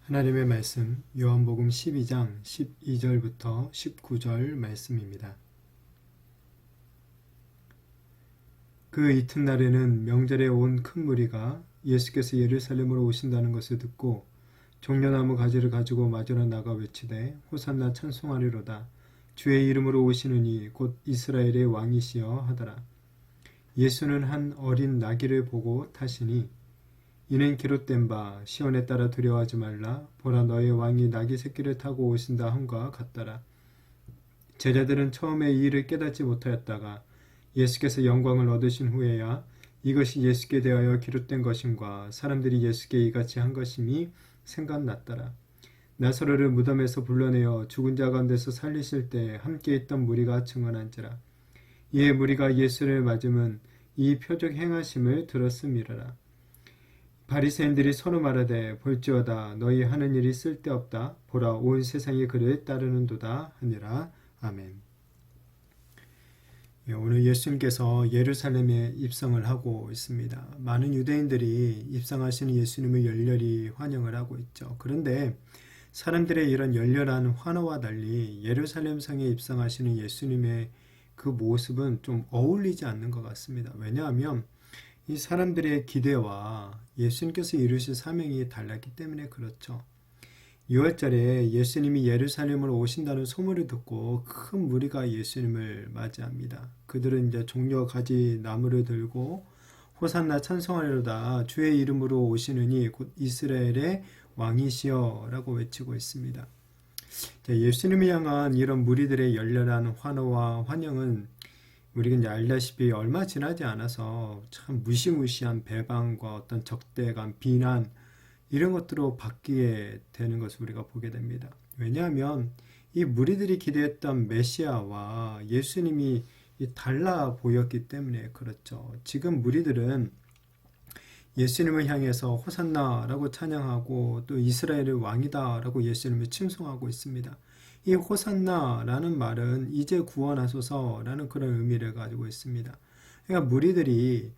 하나님의 말씀 요한복음 12장 12절부터 19절 말씀입니다. 그 이튿날에는 명절에 온 큰 무리가 예수께서 예루살렘으로 오신다는 것을 듣고 종려나무 가지를 가지고 맞으러 나가 외치되 호산나 찬송하리로다. 주의 이름으로 오시는 이 곧 이스라엘의 왕이시여 하더라. 예수는 한 어린 나귀를 보고 타시니 이는 기록된 바 시온에 따라 두려워하지 말라. 보라 너의 왕이 나귀 새끼를 타고 오신다 함과 같더라. 제자들은 처음에 이 일을 깨닫지 못하였다가 예수께서 영광을 얻으신 후에야 이것이 예수께 대하여 기록된 것임과 사람들이 예수께 이같이 한 것임이 생각났더라. 나사로를 무덤에서 불러내어 죽은 자 가운데서 살리실 때 함께 있던 무리가 증언한지라. 이에 무리가 예수를 맞음은 이 표적 행하심을 들었음이러라. 바리새인들이 서로 말하되 볼지어다 너희 하는 일이 쓸데없다. 보라 온 세상이 그를 따르는도다 하니라. 아멘. 오늘 예수님께서 예루살렘에 입성을 하고 있습니다. 많은 유대인들이 입성하시는 예수님을 열렬히 환영을 하고 있죠. 그런데 사람들의 이런 열렬한 환호와 달리 예루살렘 성에 입성하시는 예수님의 그 모습은 좀 어울리지 않는 것 같습니다. 왜냐하면 이 사람들의 기대와 예수님께서 이루실 사명이 달랐기 때문에 그렇죠. 6월절에 예수님이 예루살렘으로 오신다는 소문을 듣고 큰 무리가 예수님을 맞이합니다. 그들은 이제 종려 가지 나무를 들고 호산나 찬송하리로다. 주의 이름으로 오시느니 곧 이스라엘의 왕이시여 라고 외치고 있습니다. 예수님을 향한 이런 무리들의 열렬한 환호와 환영은 우리가 이제 알다시피 얼마 지나지 않아서 참 무시무시한 배반과 어떤 적대감, 비난 이런 것들로 바뀌게 되는 것을 우리가 보게 됩니다. 왜냐하면 이 무리들이 기대했던 메시아와 예수님이 달라 보였기 때문에 그렇죠. 지금 무리들은 예수님을 향해서 호산나라고 찬양하고 또 이스라엘의 왕이다라고 예수님을 칭송하고 있습니다. 이 호산나라는 말은 이제 구원하소서라는 그런 의미를 가지고 있습니다. 그러니까 무리들은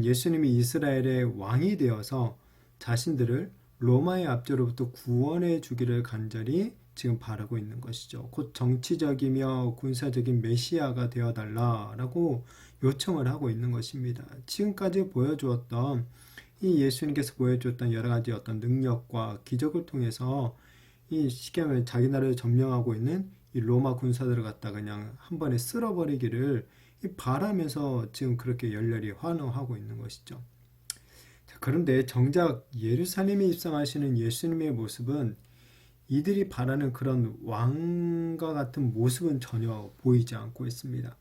예수님이 이스라엘의 왕이 되어서 자신들을 로마의 압제로부터 구원해 주기를 간절히 지금 바라고 있는 것이죠. 곧 정치적이며 군사적인 메시아가 되어달라라고 요청을 하고 있는 것입니다. 지금까지 보여주었던 이 예수님께서 보여주었던 여러 가지 어떤 능력과 기적을 통해서 이 쉽게 말하면 자기 나라를 점령하고 있는 이 로마 군사들을 갖다 그냥 한 번에 쓸어버리기를 바라면서 지금 그렇게 열렬히 환호하고 있는 것이죠. 그런데 정작 예루살렘에 입성하시는 예수님의 모습은 이들이 바라는 그런 왕과 같은 모습은 전혀 보이지 않고 있습니다.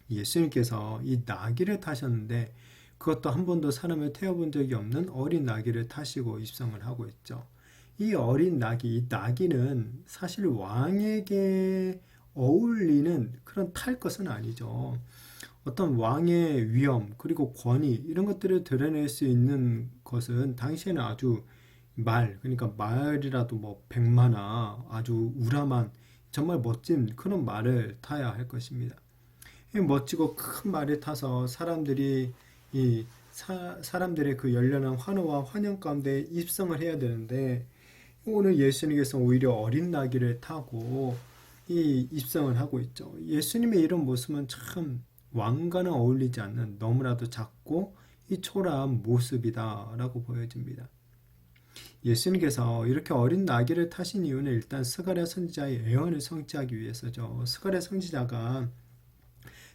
예수님께서 이 나귀를 타셨는데 그것도 한 번도 사람을 태워본 적이 없는 어린 나귀를 타시고 입성을 하고 있죠. 이 어린 나귀, 이 나귀는 사실 왕에게 어울리는 그런 탈 것은 아니죠. 어떤 왕의 위엄 그리고 권위 이런 것들을 드러낼 수 있는 것은 당시에는 아주 그러니까 말이라도 뭐 백마나 아주 우람한 정말 멋진 그런 말을 타야 할 것입니다. 멋지고 큰 말을 타서 사람들의 그 열렬한 환호와 환영 가운데 입성을 해야 되는데 오늘 예수님께서 오히려 어린 나귀를 타고 이 입성을 하고 있죠. 예수님의 이런 모습은 참 왕과는 어울리지 않는 너무나도 작고 이 초라한 모습이다라고 보여집니다. 예수님께서 이렇게 어린 나귀를 타신 이유는 일단 스가랴 선지자의 예언을 성취하기 위해서죠. 스가랴 선지자가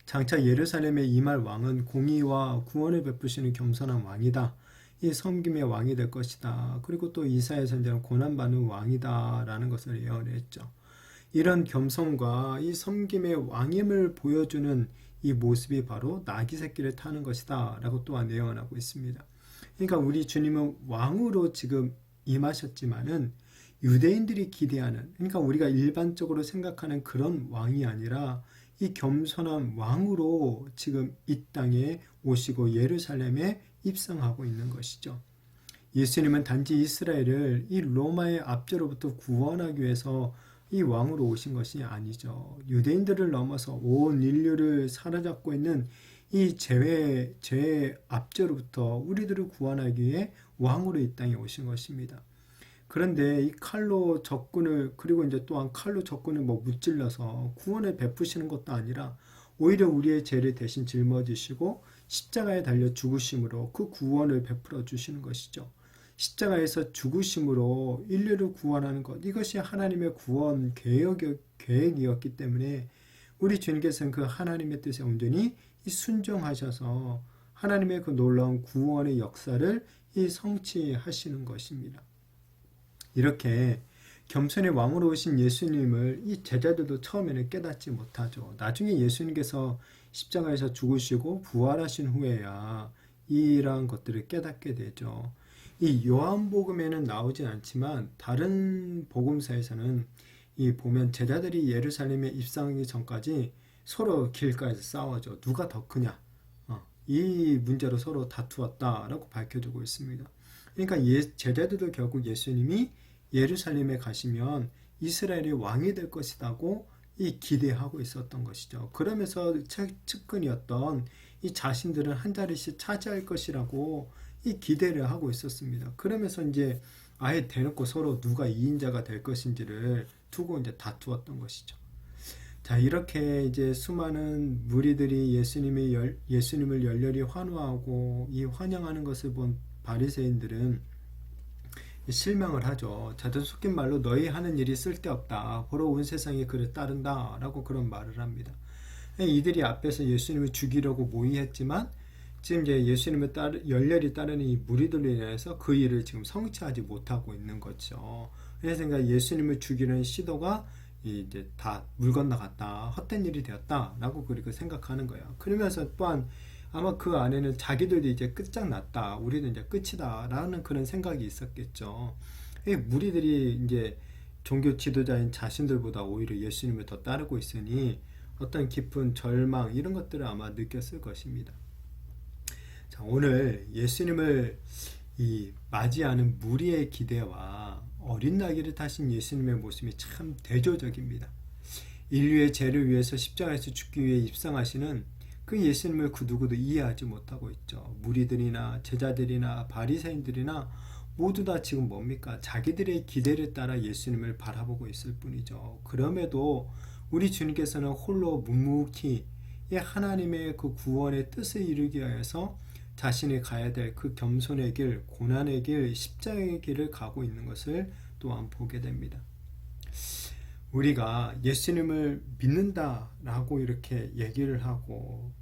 장차 예루살렘에 임할 왕은 공의와 구원을 베푸시는 겸손한 왕이다. 이 섬김의 왕이 될 것이다. 그리고 또 이사야 선지자는 고난받는 왕이다 라는 것을 예언을 했죠. 이런 겸손과 이 섬김의 왕임을 보여주는 이 모습이 바로 나귀 새끼를 타는 것이다 라고 또한 예언하고 있습니다. 그러니까 우리 주님은 왕으로 지금 임하셨지만은 유대인들이 기대하는, 그러니까 우리가 일반적으로 생각하는 그런 왕이 아니라 이 겸손한 왕으로 지금 이 땅에 오시고 예루살렘에 입성하고 있는 것이죠. 예수님은 단지 이스라엘을 이 로마의 압제로부터 구원하기 위해서 이 왕으로 오신 것이 아니죠. 유대인들을 넘어서 온 인류를 사로잡고 있는 이 죄의 압제로부터 우리들을 구원하기 위해 왕으로 이 땅에 오신 것입니다. 그런데 이 칼로 적군을, 그리고 이제 또한 칼로 적군을 뭐 무찔러서 구원을 베푸시는 것도 아니라 오히려 우리의 죄를 대신 짊어지시고 십자가에 달려 죽으심으로 그 구원을 베풀어 주시는 것이죠. 십자가에서 죽으심으로 인류를 구원하는 것, 이것이 하나님의 구원 계획이었기 때문에 우리 주님께서는 그 하나님의 뜻에 온전히 순종하셔서 하나님의 그 놀라운 구원의 역사를 성취하시는 것입니다. 이렇게 겸손의 왕으로 오신 예수님을 이 제자들도 처음에는 깨닫지 못하죠. 나중에 예수님께서 십자가에서 죽으시고 부활하신 후에야 이러한 것들을 깨닫게 되죠. 이 요한복음에는 나오진 않지만 다른 복음서에서는 이 보면 제자들이 예루살렘에 입성하기 전까지 서로 길가에서 싸워죠. 누가 더 크냐? 이 문제로 서로 다투었다라고 밝혀주고 있습니다. 그러니까 제자들도 결국 예수님이 예루살렘에 가시면 이스라엘의 왕이 될 것이라고 기대하고 있었던 것이죠. 그러면서 측근이었던 이 자신들은 한 자리씩 차지할 것이라고 기대를 하고 있었습니다. 그러면서 이제 아예 대놓고 서로 누가 이인자가 될 것인지를 두고 이제 다투었던 것이죠. 자, 이렇게 이제 수많은 무리들이 예수님을 열렬히 환호하고 이 환영하는 것을 본 바리새인들은 실망을 하죠. 자주 섞인 말로 너희 하는 일이 쓸데없다. 보러 온 세상이 그를 따른다. 라고 그런 말을 합니다. 이들이 앞에서 예수님을 죽이려고 모의했지만 지금 이제 예수님을 열렬히 따르는 이 무리들로 인해서 그 일을 지금 성취하지 못하고 있는 거죠. 그래서 예수님을 죽이려는 시도가 이제 다 물 건너갔다. 헛된 일이 되었다라고 그렇게 생각하는 거예요. 그러면서 또한 아마 그 안에는 자기들도 이제 끝장났다. 우리는 이제 끝이다라는 그런 생각이 있었겠죠. 무리들이 이제 종교 지도자인 자신들보다 오히려 예수님을 더 따르고 있으니 어떤 깊은 절망 이런 것들을 아마 느꼈을 것입니다. 자, 오늘 예수님을 맞이하는 무리의 기대와 어린 나귀를 타신 예수님의 모습이 참 대조적입니다. 인류의 죄를 위해서 십자가에서 죽기 위해 입성하시는 그 예수님을 그 누구도 이해하지 못하고 있죠. 무리들이나 제자들이나 바리새인들이나 모두 다 지금 뭡니까? 자기들의 기대를 따라 예수님을 바라보고 있을 뿐이죠. 그럼에도 우리 주님께서는 홀로 묵묵히 하나님의 그 구원의 뜻을 이루기 위해서 자신이 가야 될 그 겸손의 길, 고난의 길, 십자가의 길을 가고 있는 것을 또한 보게 됩니다. 우리가 예수님을 믿는다라고 이렇게 얘기를 하고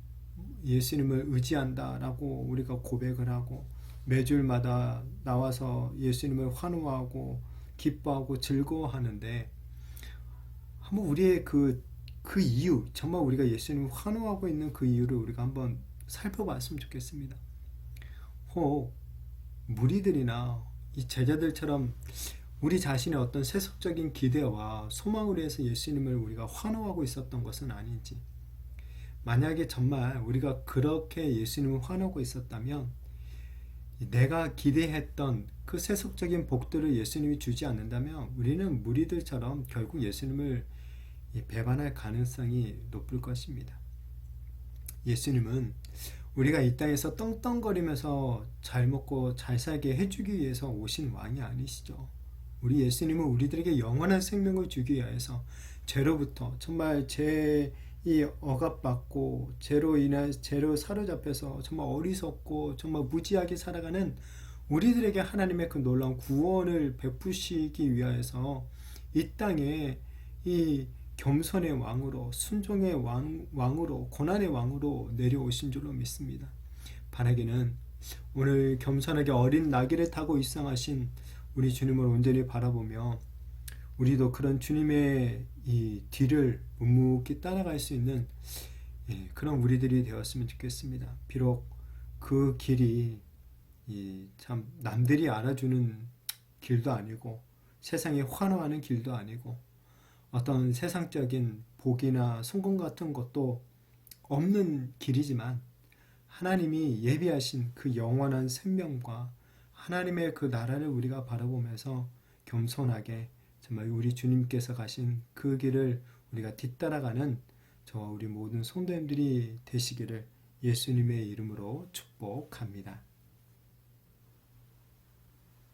예수님을 의지한다라고 우리가 고백을 하고 매주일마다 나와서 예수님을 환호하고 기뻐하고 즐거워하는데 한번 우리의 그 이유, 정말 우리가 예수님을 환호하고 있는 그 이유를 우리가 한번 살펴봤으면 좋겠습니다. 혹 무리들이나 이 제자들처럼 우리 자신의 어떤 세속적인 기대와 소망을 위해서 예수님을 우리가 환호하고 있었던 것은 아닌지, 만약에 정말 우리가 그렇게 예수님을 환호하고 있었다면 내가 기대했던 그 세속적인 복들을 예수님이 주지 않는다면 우리는 무리들처럼 결국 예수님을 배반할 가능성이 높을 것입니다. 예수님은 우리가 이 땅에서 떵떵거리면서 잘 먹고 잘 살게 해주기 위해서 오신 왕이 아니시죠. 우리 예수님은 우리들에게 영원한 생명을 주기 위해서 죄로부터 정말 죄 억압받고 죄로 사로잡혀서 정말 어리석고 정말 무지하게 살아가는 우리들에게 하나님의 그 놀라운 구원을 베푸시기 위하여서 이 땅에 이 겸손의 왕으로 순종의 왕으로 고난의 왕으로 내려오신 줄로 믿습니다. 바라기는 오늘 겸손하게 어린 나귀를 타고 입성하신 우리 주님을 온전히 바라보며 우리도 그런 주님의 이 뒤를 묵묵히 따라갈 수 있는 그런 우리들이 되었으면 좋겠습니다. 비록 그 길이 참 남들이 알아주는 길도 아니고 세상에 환호하는 길도 아니고 어떤 세상적인 복이나 성공 같은 것도 없는 길이지만 하나님이 예비하신 그 영원한 생명과 하나님의 그 나라를 우리가 바라보면서 겸손하게 정말 우리 주님께서 가신 그 길을 우리가 뒤따라가는 저와 우리 모든 성도님들이 되시기를 예수님의 이름으로 축복합니다.